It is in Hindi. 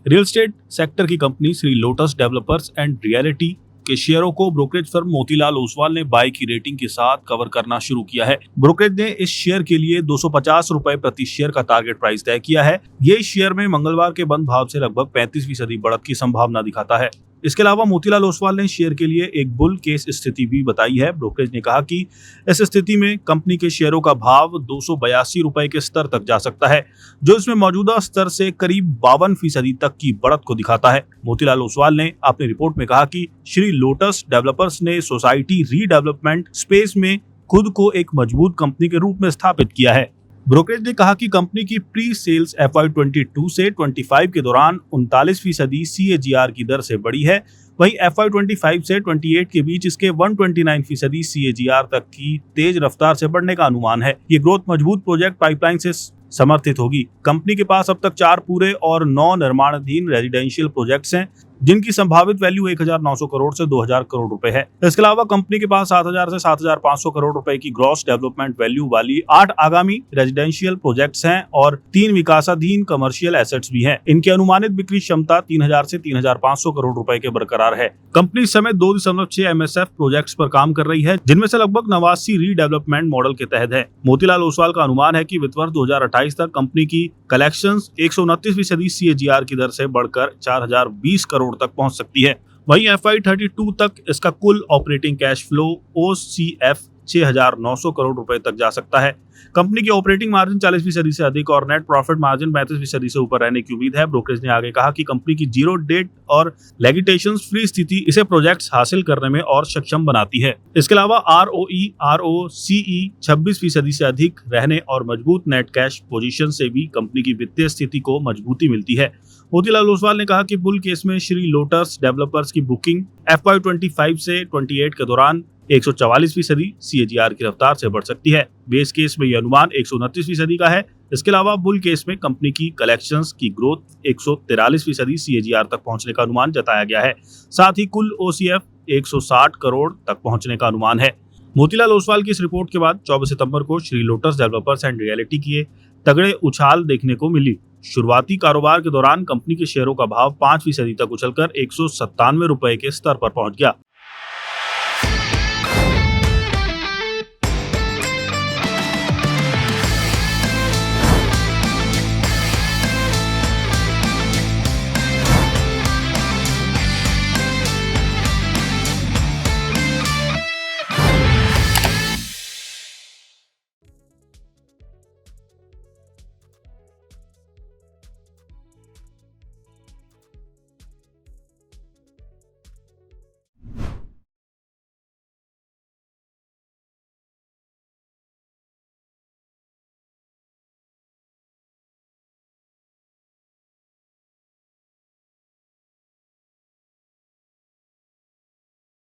रियल एस्टेट सेक्टर की company Shri lotus developers and reality के शेयरों को ब्रोकरेज फर्म मोतीलाल ओसवाल ने बाय की रेटिंग के साथ कवर करना शुरू किया है। ब्रोकरेज ने इस शेयर के लिए 250 रुपए प्रति शेयर का टारगेट प्राइस तय किया है। ये शेयर में मंगलवार के बंद भाव से लगभग 35% बढ़त की संभावना दिखाता है। इसके अलावा मोतीलाल ओसवाल ने शेयर के लिए एक बुल केस स्थिति भी बताई है। ब्रोकरेज ने कहा कि इस स्थिति में कंपनी के शेयरों का भाव 282 रुपए के स्तर तक जा सकता है, जो इसमें मौजूदा स्तर से करीब 52% तक की बढ़त को दिखाता है। मोतीलाल ओसवाल ने अपनी रिपोर्ट में कहा कि श्री लोटस डेवलपर्स ने सोसाइटी रीडेवलपमेंट स्पेस में खुद को एक मजबूत कंपनी के रूप में स्थापित किया है। ब्रोकरेज ने कहा कि कंपनी की प्री सेल्स FY22 से 25 के दौरान 39% CAGR की दर से बढ़ी है। वहीं FY25 से 28 के बीच इसके 129% CAGR तक की तेज रफ्तार से बढ़ने का अनुमान है। ये ग्रोथ मजबूत प्रोजेक्ट पाइपलाइन से समर्थित होगी। कंपनी के पास अब तक 4 पूरे और 9 निर्माणाधीन रेजिडेंशियल प्रोजेक्ट्स हैं, जिनकी संभावित वैल्यू 1900 करोड़ से 2000 करोड़ रुपए है। इसके अलावा कंपनी के पास 7000 से 7500 करोड़ रुपए की ग्रॉस डेवलपमेंट वैल्यू वाली 8 आगामी रेजिडेंशियल प्रोजेक्ट्स हैं और 3 विकासाधीन कमर्शियल एसेट्स भी हैं। इनकी अनुमानित बिक्री क्षमता 3000 से 3500 करोड़ रुपए के बरकरार है। कंपनी इस समय 2.6 MSF प्रोजेक्ट्स पर काम कर रही है, जिनमें से लगभग 89 रीडेवलपमेंट मॉडल के तहत है। मोतीलाल ओसवाल का अनुमान है कि वित्त वर्ष 2028 तक कंपनी की कलेक्शंस 129% CAGR की दर से बढ़कर 4020 करोड़ तक पहुंच सकती है। वहीं FY32 तक इसका कुल operating cash flow OCF 6900 crore रुपए तक जा सकता है। कंपनी की ऑपरेटिंग मार्जिन 40% से अधिक और नेट प्रॉफिट मार्जिन 35% से ऊपर रहने की उम्मीद है। ब्रोकरेज ने आगे कहा कि कंपनी की जीरो डेट और लेगिटेशंस फ्री स्थिति इसे प्रोजेक्ट्स हासिल करने में और सक्षम बनाती है। इसके अलावा ROE ROCE 26% से अधिक रहने और मजबूत नेट कैश पोजीशन से भी कंपनी की वित्तीय स्थिति को मजबूती मिलती है। मोतीलाल ओसवाल ने कहा कि बुल केस में श्री लोटस डेवलपर्स की बुकिंग FY25 से 28 के दौरान 144% CAGR की रफ्तार से बढ़ सकती है। बेस केस में यह अनुमान 129% का है। इसके अलावा बुल केस में कंपनी की कलेक्शंस की ग्रोथ 143% CAGR तक पहुंचने का अनुमान जताया गया है। साथ ही कुल OCF 160 करोड़ तक पहुंचने का अनुमान है। मोतीलाल ओसवाल की इस रिपोर्ट के बाद 24 सितंबर को Shri lotus developers and reality की तगड़े उछाल देखने को मिली। शुरुआती कारोबार के दौरान कंपनी के शेयरों का भाव 5% तक उछलकर 197 रुपए के स्तर पर पहुंच गया।